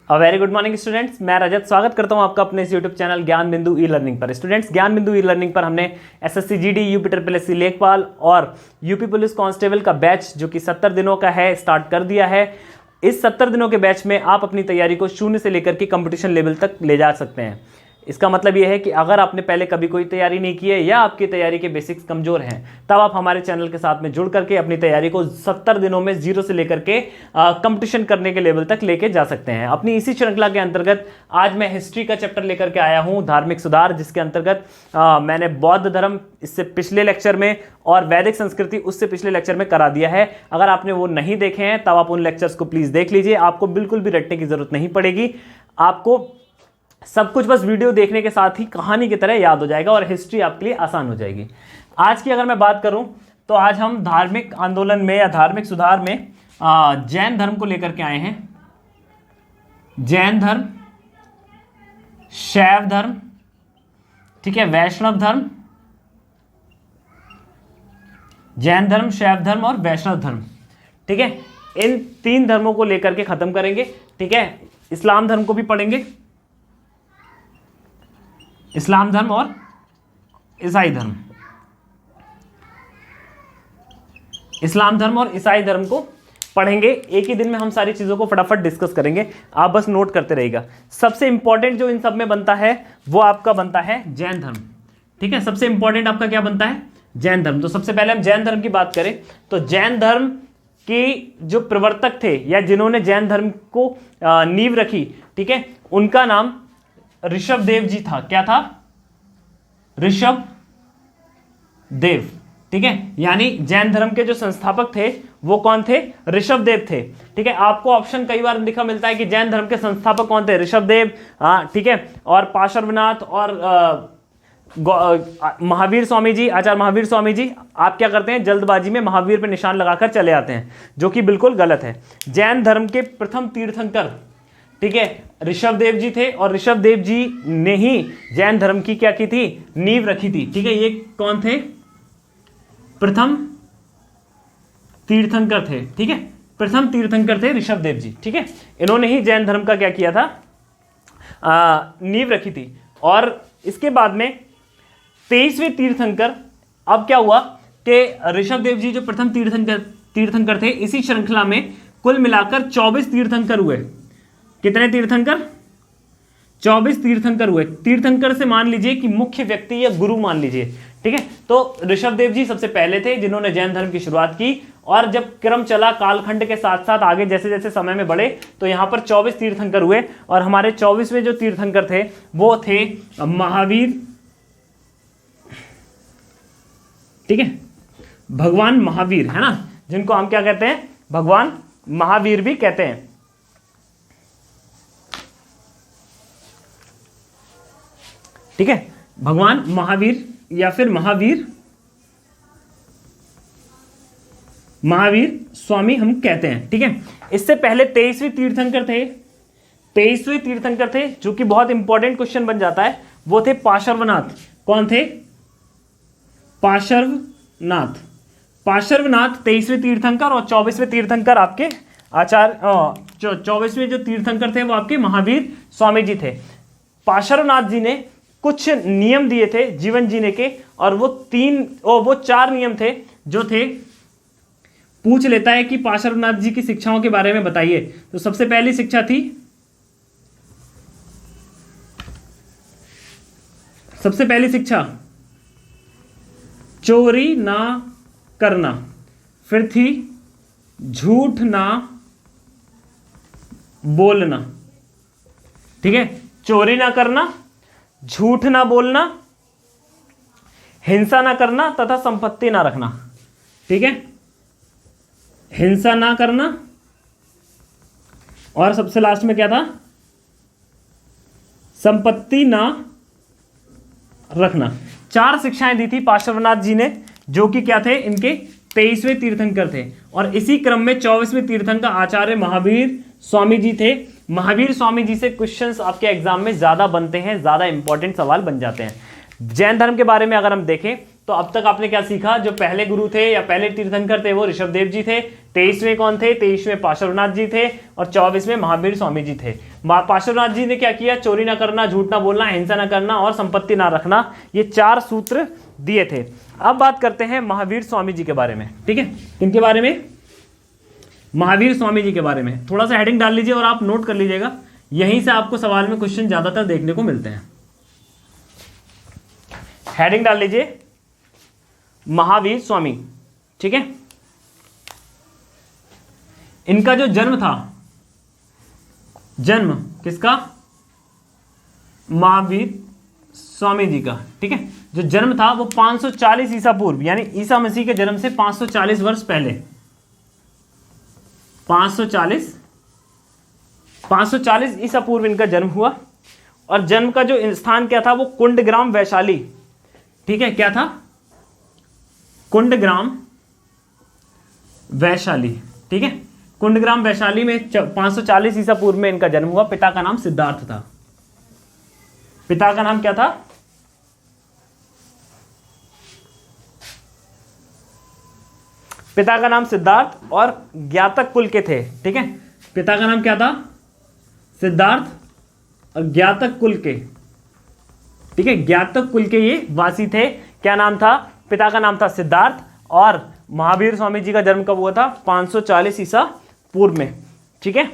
Very good morning students, मैं रजत स्वागत करता हूं आपका अपने इस यूट्यूब चैनल ज्ञान बिंदु ई लर्निंग पर। स्टूडेंट्स, ज्ञान बिंदु ई लर्निंग पर हमने SSC GD, UP triple SC लेखपाल और यूपी पुलिस कांस्टेबल का बैच जो कि 70 दिनों का है स्टार्ट कर दिया है। इस 70 दिनों के बैच में आप अपनी तैयारी को शून्य से लेकर के कंपटीशन लेवल तक ले जा सकते हैं। इसका मतलब यह है कि अगर आपने पहले कभी कोई तैयारी नहीं की है या आपकी तैयारी के बेसिक्स कमजोर हैं, तब आप हमारे चैनल के साथ में जुड़ करके अपनी तैयारी को 70 दिनों में जीरो से लेकर के कंपटीशन करने के लेवल तक लेके जा सकते हैं। अपनी इसी श्रृंखला के अंतर्गत आज मैं हिस्ट्री का चैप्टर लेकर के आया हूं, धार्मिक सुधार, जिसके अंतर्गत मैंने बौद्ध धर्म इससे पिछले लेक्चर में और वैदिक संस्कृति उससे पिछले लेक्चर में करा दिया है। अगर आपने वो नहीं देखे हैं तब आप उन लेक्चर्स को प्लीज देख लीजिए। आपको बिल्कुल भी रटने की जरूरत नहीं पड़ेगी, आपको सब कुछ बस वीडियो देखने के साथ ही कहानी की तरह याद हो जाएगा और हिस्ट्री आपके लिए आसान हो जाएगी। आज की अगर मैं बात करूं तो आज हम धार्मिक आंदोलन में या धार्मिक सुधार में जैन धर्म को लेकर के आए हैं। जैन धर्म, शैव धर्म, ठीक है, वैष्णव धर्म, जैन धर्म, शैव धर्म और वैष्णव धर्म, ठीक है। इन तीन धर्मों को लेकर के खत्म करेंगे, ठीक है। इस्लाम धर्म को भी पढ़ेंगे, इस्लाम धर्म और ईसाई धर्म, इस्लाम धर्म और ईसाई धर्म को पढ़ेंगे। एक ही दिन में हम सारी चीजों को फटाफट डिस्कस करेंगे, आप बस नोट करते रहिएगा। सबसे इंपॉर्टेंट जो इन सब में बनता है वो आपका बनता है जैन धर्म, ठीक है। सबसे इंपॉर्टेंट आपका क्या बनता है? जैन धर्म। तो सबसे पहले हम जैन धर्म की बात करें तो जैन धर्म के जो प्रवर्तक थे या जिन्होंने जैन धर्म को नींव रखी, ठीक है, उनका नाम ऋषभ देव जी था। क्या था? ऋषभ देव, ठीक है। यानी जैन धर्म के जो संस्थापक थे वो कौन थे? ऋषभ देव थे, ठीक है। आपको ऑप्शन कई बार लिखा मिलता है कि जैन धर्म के संस्थापक कौन थे? ऋषभ देव, हाँ, ठीक है। और पार्श्वनाथ और महावीर स्वामी जी, आचार्य महावीर स्वामी जी, आप क्या करते हैं? जल्दबाजी में महावीर पे निशान लगाकर चले आते हैं, जो कि बिल्कुल गलत है। जैन धर्म के प्रथम तीर्थंकर, ठीक है, ऋषभ देव जी थे और ऋषभ देव जी ने ही जैन धर्म की क्या की थी? नींव रखी थी, ठीक है। ये कौन थे? प्रथम तीर्थंकर थे, ठीक है। प्रथम तीर्थंकर थे ऋषभ देव जी, ठीक है। इन्होंने ही जैन धर्म का क्या किया था? नींव रखी थी। और इसके बाद में 23वें तीर्थंकर, अब क्या हुआ कि ऋषभ देव जी जो प्रथम तीर्थंकर थे, इसी श्रृंखला में कुल मिलाकर 24 तीर्थंकर हुए। कितने तीर्थंकर? 24 तीर्थंकर हुए। तीर्थंकर से मान लीजिए कि मुख्य व्यक्ति या गुरु मान लीजिए, ठीक है। तो ऋषभ देव जी सबसे पहले थे जिन्होंने जैन धर्म की शुरुआत की, और जब क्रम चला कालखंड के साथ साथ आगे जैसे जैसे समय में बढ़े तो यहां पर 24 तीर्थंकर हुए। और हमारे 24वें जो तीर्थंकर थे वो थे महावीर, ठीक है, भगवान महावीर, है ना, जिनको हम क्या कहते हैं? भगवान महावीर भी कहते हैं, ठीक है। भगवान महावीर या फिर महावीर स्वामी हम कहते हैं, ठीक है। इससे पहले 23वें तीर्थंकर थे, 23वें तीर्थंकर थे जो कि बहुत इंपॉर्टेंट क्वेश्चन बन जाता है, वो थे पार्श्वनाथ। कौन थे? पार्श्वनाथ। पार्श्वनाथ 23वें तीर्थंकर और 24वें तीर्थंकर आपके आचार्य, 24वें जो तीर्थंकर थे वो आपके महावीर स्वामी जी थे। पार्श्वनाथ जी ने कुछ नियम दिए थे जीवन जीने के, और वो 4 नियम थे जो थे। पूछ लेता है कि पार्श्वनाथ जी की शिक्षाओं के बारे में बताइए। तो सबसे पहली शिक्षा थी, सबसे पहली शिक्षा चोरी ना करना। फिर थी झूठ ना बोलना, ठीक है। चोरी ना करना, झूठ ना बोलना, हिंसा ना करना तथा संपत्ति ना रखना, ठीक है। हिंसा ना करना, और सबसे लास्ट में क्या था? संपत्ति ना रखना। 4 शिक्षाएं दी थी पार्श्वनाथ जी ने, जो कि क्या थे? इनके 23वें तीर्थंकर थे। और इसी क्रम में 24वें तीर्थंकर आचार्य महावीर स्वामी जी थे। महावीर स्वामी जी से क्वेश्चंस आपके एग्जाम में ज्यादा बनते हैं, ज्यादा इंपॉर्टेंट सवाल बन जाते हैं। जैन धर्म के बारे में अगर हम देखें तो अब तक आपने क्या सीखा, जो पहले गुरु थे या पहले तीर्थंकर थे वो ऋषभदेव जी थे। 23वें कौन थे, 23वें पार्श्वनाथ जी थे और 24वें महावीर स्वामी जी थे। पार्श्वनाथ जी ने क्या किया, चोरी ना करना, झूठ ना बोलना, हिंसा ना करना और संपत्ति ना रखना, ये 4 सूत्र दिए थे। अब बात करते हैं महावीर स्वामी जी के बारे में। ठीक है, किनके बारे में, महावीर स्वामी जी के बारे में। थोड़ा सा हेडिंग डाल लीजिए और आप नोट कर लीजिएगा, यहीं से आपको सवाल में क्वेश्चन ज्यादातर देखने को मिलते हैं। हेडिंग डाल लीजिए महावीर स्वामी। ठीक है, इनका जो जन्म था, जन्म किसका, महावीर स्वामी जी का। ठीक है, जो जन्म था वो 540 ईसा पूर्व, यानी ईसा मसीह के जन्म से 540 वर्ष पहले, 540 ईसा पूर्व इनका जन्म हुआ। और जन्म का जो स्थान क्या था, वो कुंडग्राम वैशाली। ठीक है, क्या था, कुंडग्राम वैशाली। ठीक है, कुंडग्राम वैशाली में 540 ईसा पूर्व में इनका जन्म हुआ। पिता का नाम सिद्धार्थ था। पिता का नाम क्या था, पिता का नाम सिद्धार्थ और ज्ञातक कुल के थे। ठीक है, पिता का नाम क्या था, सिद्धार्थ और ज्ञातक कुल के। ठीक है, ज्ञातक कुल के ये वासी थे। क्या नाम था, पिता का नाम था सिद्धार्थ और महावीर स्वामी जी का जन्म कब हुआ था, 540 ईसा पूर्व में। ठीक है,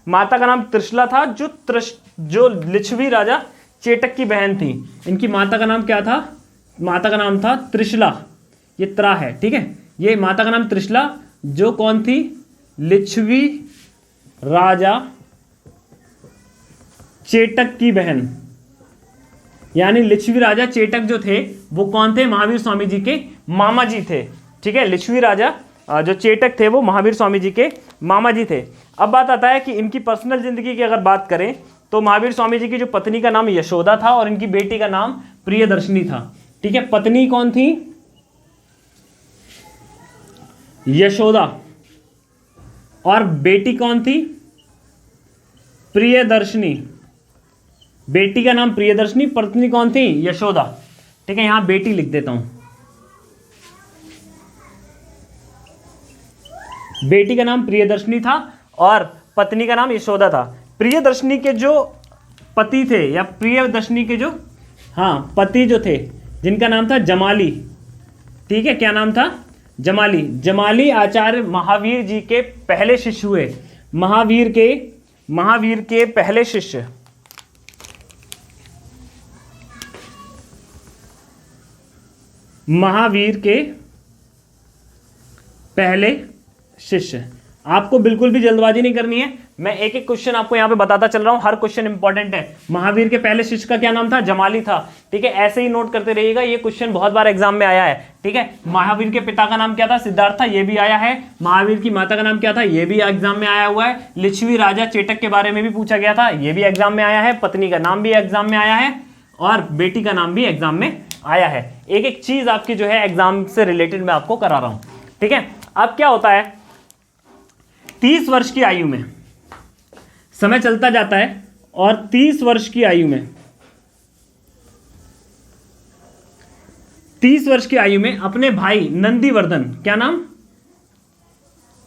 माता का नाम त्रिशला था, जो लिच्छवी राजा चेटक की बहन थी। इनकी माता का नाम क्या था, माता का नाम था त्रिशला, ये त्रा है। ठीक है, ये माता का नाम त्रिशला, जो कौन थी, लिच्छवी राजा चेटक की बहन, यानी लिच्छवी राजा चेटक जो थे वो कौन थे, महावीर स्वामी जी के मामा जी थे। ठीक है, लिच्छवी राजा जो चेटक थे वो महावीर स्वामी जी के मामा जी थे। अब बात आता है कि इनकी पर्सनल जिंदगी की अगर बात करें तो महावीर स्वामी जी की जो पत्नी का नाम यशोदा था और इनकी बेटी का नाम प्रियदर्शनी था। ठीक है, पत्नी कौन थी, यशोदा, और बेटी कौन थी, प्रियदर्शनी। बेटी का नाम प्रियदर्शनी, पत्नी कौन थी, यशोदा। ठीक है, यहां बेटी लिख देता हूं, बेटी का नाम प्रियदर्शनी था और पत्नी का नाम यशोदा था। प्रियदर्शनी के जो पति थे या प्रियदर्शनी के जो पति जो थे, जिनका नाम था जमाली। ठीक है, क्या नाम था, जमाली। जमाली आचार्य महावीर जी के पहले शिष्य हुए। महावीर के पहले शिष्य, महावीर के पहले शिष्य। आपको बिल्कुल भी जल्दबाजी नहीं करनी है, मैं एक एक क्वेश्चन आपको यहां पे बताता चल रहा हूं, हर क्वेश्चन इंपॉर्टेंट है। महावीर के पहले शिष्य का क्या नाम था, जमाली था। ठीक है, ऐसे ही नोट करते रहिएगा, ये क्वेश्चन बहुत बार एग्जाम में आया है। ठीक है, महावीर के पिता का नाम क्या था, सिद्धार्थ था, ये भी आया है। महावीर की माता का नाम क्या था, ये भी एग्जाम में आया हुआ है। लिच्छवी राजा चेटक के बारे में भी पूछा गया था, ये भी एग्जाम में आया है। पत्नी का नाम भी एग्जाम में आया है और बेटी का नाम भी एग्जाम में आया है। एक एक चीज आपकी जो है एग्जाम से रिलेटेड मैं आपको करा रहा हूं। ठीक है, अब क्या होता है, 30 वर्ष की आयु में समय चलता जाता है और 30 वर्ष की आयु में, 30 वर्ष की आयु में अपने भाई नंदीवर्धन, क्या नाम,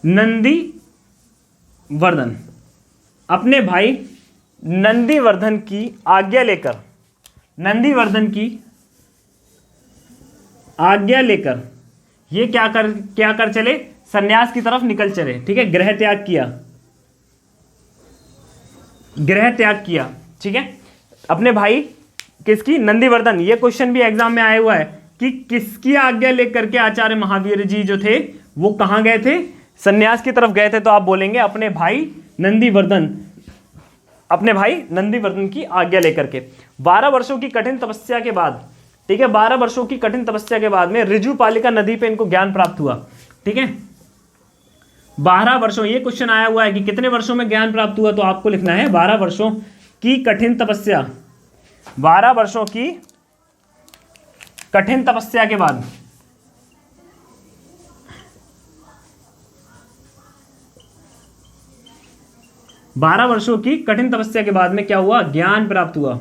नंदीवर्धन, अपने भाई नंदीवर्धन की आज्ञा लेकर, नंदीवर्धन की आज्ञा लेकर ये क्या कर चले, सन्यास की तरफ निकल चले। ठीक है, गृह त्याग किया। ठीक है, अपने भाई किसकी, नंदीवर्धन। ये क्वेश्चन भी एग्जाम में आया हुआ है कि किसकी आज्ञा लेकर के आचार्य महावीर जी जो थे वो कहां गए थे, सन्यास की तरफ गए थे। तो आप बोलेंगे अपने भाई नंदीवर्धन, अपने भाई नंदीवर्धन की आज्ञा लेकर के। 12 वर्षों की कठिन तपस्या के बाद, ठीक है, 12 वर्षों की कठिन तपस्या के बाद में ऋजुपालिका नदी पे इनको ज्ञान प्राप्त हुआ। ठीक है, 12 वर्षों, ये क्वेश्चन आया हुआ है कि कितने वर्षों में ज्ञान प्राप्त हुआ, तो आपको लिखना है 12 वर्षों की कठिन तपस्या, 12 वर्षों की कठिन तपस्या के बाद, 12 वर्षों की कठिन तपस्या के बाद में क्या हुआ, ज्ञान प्राप्त हुआ।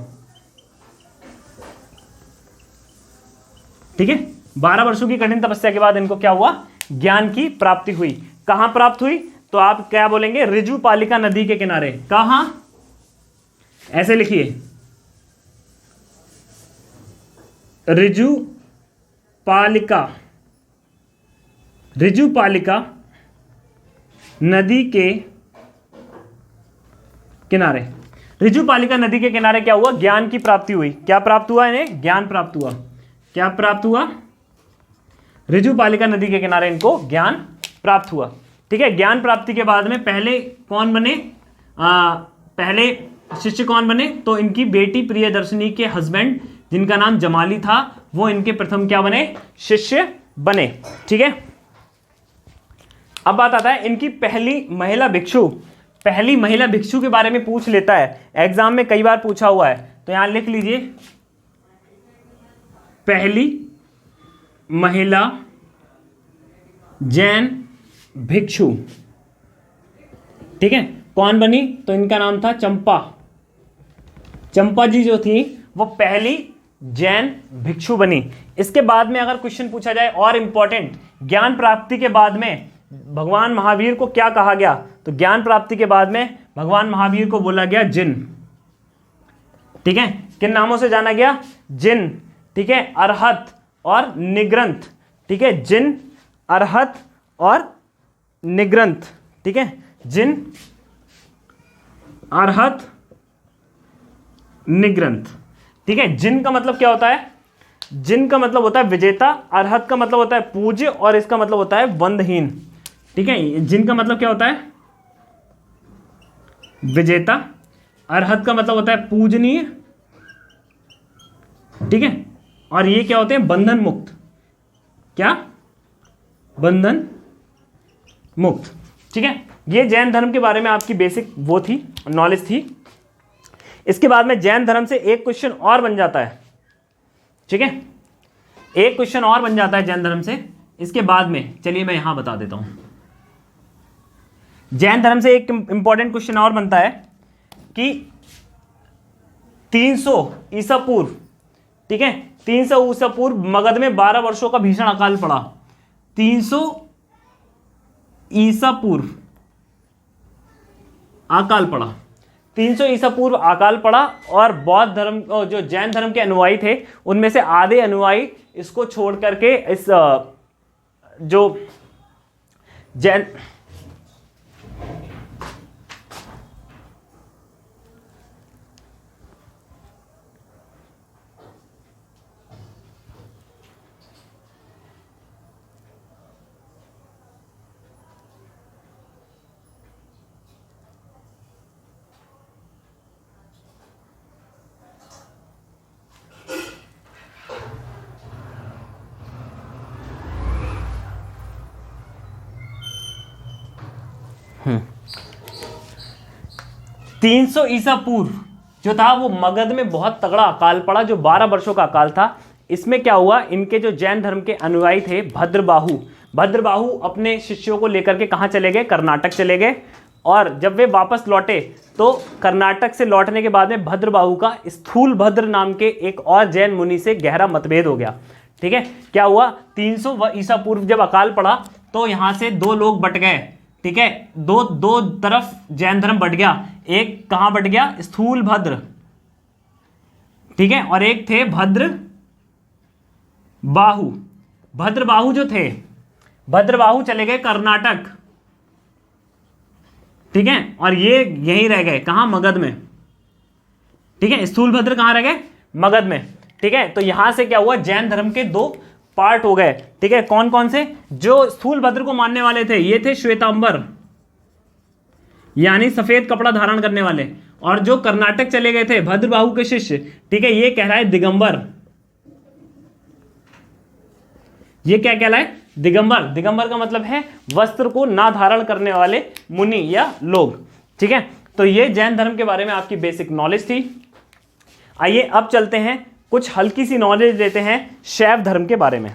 ठीक है, 12 वर्षों की कठिन तपस्या के बाद इनको क्या हुआ, ज्ञान की प्राप्ति हुई। कहां प्राप्त हुई, तो आप क्या बोलेंगे, ऋजुपालिका नदी के किनारे। कहां, ऐसे लिखिए, ऋजुपालिका, ऋजुपालिका नदी के किनारे। ऋजुपालिका नदी के किनारे क्या हुआ, ज्ञान की प्राप्ति हुई। क्या प्राप्त हुआ इन्हें, ज्ञान प्राप्त हुआ। क्या प्राप्त हुआ, ऋजुपालिका नदी के किनारे इनको ज्ञान प्राप्त हुआ। ठीक है, ज्ञान प्राप्ति के बाद में पहले कौन बने, पहले शिष्य कौन बने, तो इनकी बेटी प्रियदर्शनी के हस्बैंड जिनका नाम जमाली था, वो इनके प्रथम क्या बने, शिष्य बने। ठीक है, अब बात आता है इनकी पहली महिला भिक्षु। पहली महिला भिक्षु के बारे में पूछ लेता है, एग्जाम में कई बार पूछा हुआ है, तो यहां लिख लीजिए, पहली महिला जैन भिक्षु। ठीक है, कौन बनी, तो इनका नाम था चंपा। चंपा जी जो थी वो पहली जैन भिक्षु बनी। इसके बाद में अगर क्वेश्चन पूछा जाए और इंपॉर्टेंट, ज्ञान प्राप्ति के बाद में भगवान महावीर को क्या कहा गया, तो ज्ञान प्राप्ति के बाद में भगवान महावीर को बोला गया जिन। ठीक है, किन नामों से जाना गया, जिन। ठीक है, अरहत और निग्रंथ। ठीक है, जिन, अरहत और निग्रंथ। ठीक है, जिन, अरहत, निग्रंथ। ठीक है, जिन का मतलब क्या होता है, जिन का मतलब होता है विजेता, अरहत का मतलब होता है पूज्य, और इसका मतलब होता है वंदहीन। ठीक है, जिन का मतलब क्या होता है, विजेता, अरहत का मतलब होता है पूजनीय। ठीक है, और ये क्या होते हैं, बंधन मुक्त। क्या, बंधन मुक्त। ठीक है, ये जैन धर्म के बारे में आपकी बेसिक वो थी, नॉलेज थी। इसके बाद में जैन धर्म से एक क्वेश्चन और बन जाता है। ठीक है, एक क्वेश्चन और बन जाता है जैन धर्म से। इसके बाद में चलिए मैं यहां बता देता हूं, जैन धर्म से एक इंपॉर्टेंट क्वेश्चन और बनता है कि 300 ईसा पूर्व, ठीक है, 300 ईसा पूर्व मगध में 12 वर्षों का भीषण अकाल पड़ा। 300 ईसा पूर्व अकाल पड़ा, 300 ईसा पूर्व अकाल पड़ा, और बौद्ध धर्म, जो जैन धर्म के अनुयायी थे, उनमें से आधे अनुयायी इसको छोड़ करके इस जो जैन 300 ईसा पूर्व जो था वो मगध में बहुत तगड़ा अकाल पड़ा, जो 12 वर्षों का अकाल था। इसमें क्या हुआ, इनके जो जैन धर्म के अनुयायी थे भद्रबाहु अपने शिष्यों को लेकर के कहां चले गए, कर्नाटक चले गए। और जब वे वापस लौटे तो कर्नाटक से लौटने के बाद में भद्रबाहु का स्थूलभद्र नाम के एक और जैन मुनि से गहरा मतभेद हो गया। ठीक है, क्या हुआ, 300 ईसा पूर्व जब अकाल पड़ा तो यहां से दो लोग बट गए। ठीक है, दो तरफ जैन धर्म बट गया। एक कहां बट गया, स्थूलभद्र, ठीक है, और एक थे भद्रबाहु जो थे, भद्रबाहु चले गए कर्नाटक। ठीक है, और ये यहीं रह गए, कहां, मगध में। ठीक है, स्थूलभद्र कहां रह गए, मगध में। ठीक है, तो यहां से क्या हुआ, जैन धर्म के दो पार्ट हो गए। ठीक है, कौन कौन से, जो स्थूलभद्र को मानने वाले थे ये थे श्वेतांबर, यानी सफेद कपड़ा धारण करने वाले, और जो कर्नाटक चले गए थे भद्रबाहु के शिष्य, ठीक है, ये कहलाए दिगंबर। ये क्या कहलाए, दिगंबर। दिगंबर का मतलब है वस्त्र को ना धारण करने वाले मुनि या लोग। ठीक है, तो ये जैन धर्म के बारे में आपकी बेसिक नॉलेज थी। आइए अब चलते हैं, कुछ हल्की सी नॉलेज लेते हैं शैव धर्म के बारे में।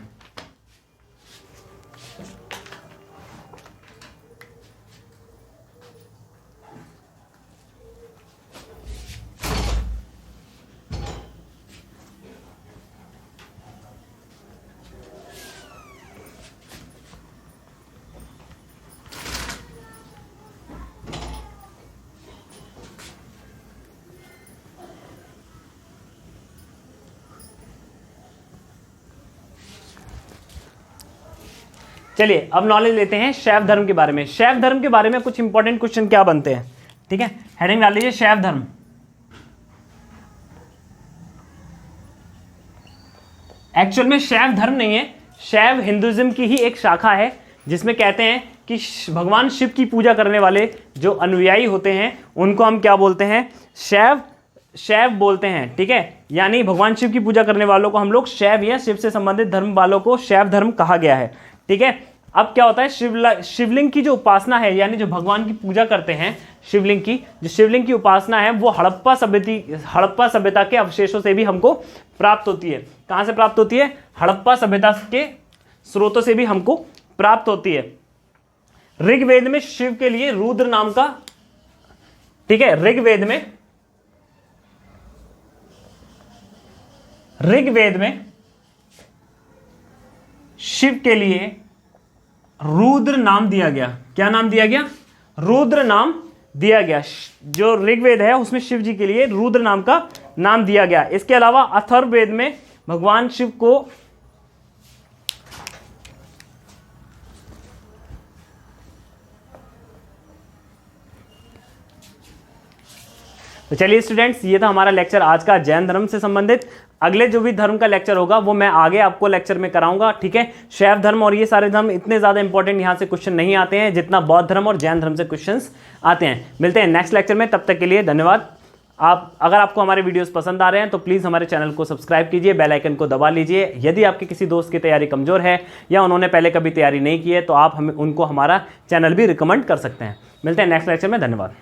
चलिए अब नॉलेज लेते हैं शैव धर्म के बारे में। शैव धर्म के बारे में कुछ इंपॉर्टेंट क्वेश्चन क्या बनते हैं, ठीक है, हेडिंग डाल लीजिए शैव धर्म। एक्चुअल में शैव धर्म नहीं है, शैव हिंदुइज्म की ही एक शाखा है, जिसमें कहते हैं कि भगवान शिव की पूजा करने वाले जो अनुयायी होते हैं उनको हम क्या बोलते हैं, शैव बोलते हैं, ठीक है। यानी भगवान शिव की पूजा करने वालों को हम लोग शैव या शिव से संबंधित धर्म वालों को शैव धर्म कहा गया है, ठीक है। अब क्या होता है, शिवलिंग की जो उपासना है, यानी जो भगवान की पूजा करते हैं शिवलिंग की उपासना है, वो हड़प्पा सभ्यता के अवशेषों से भी हमको प्राप्त होती है। कहां से प्राप्त होती है, हड़प्पा सभ्यता के स्रोतों से भी हमको प्राप्त होती है। ऋग्वेद में शिव के लिए रुद्र नाम का, ठीक है, ऋग्वेद में शिव के लिए रुद्र नाम दिया गया। क्या नाम दिया गया, रुद्र नाम दिया गया। जो ऋग्वेद है उसमें शिव जी के लिए रुद्र नाम का नाम दिया गया। इसके अलावा अथर्ववेद में भगवान शिव को तो चलिए स्टूडेंट्स, ये था हमारा लेक्चर आज का जैन धर्म से संबंधित। अगले जो भी धर्म का लेक्चर होगा वो मैं आगे आपको लेक्चर में कराऊंगा, ठीक है। शैव धर्म और ये सारे धर्म इतने ज़्यादा इंपॉर्टेंट यहाँ से क्वेश्चन नहीं आते हैं जितना बौद्ध धर्म और जैन धर्म से क्वेश्चंस आते हैं। मिलते हैं नेक्स्ट लेक्चर में, तब तक के लिए धन्यवाद। अगर आपको हमारे वीडियोस पसंद आ रहे हैं तो प्लीज़ हमारे चैनल को सब्सक्राइब कीजिए, बेल आइकन को दबा लीजिए। यदि आपके किसी दोस्त की तैयारी कमज़ोर है या उन्होंने पहले कभी तैयारी नहीं की है तो आप उनको हमारा चैनल भी रिकमेंड कर सकते हैं। मिलते हैं नेक्स्ट लेक्चर में, धन्यवाद।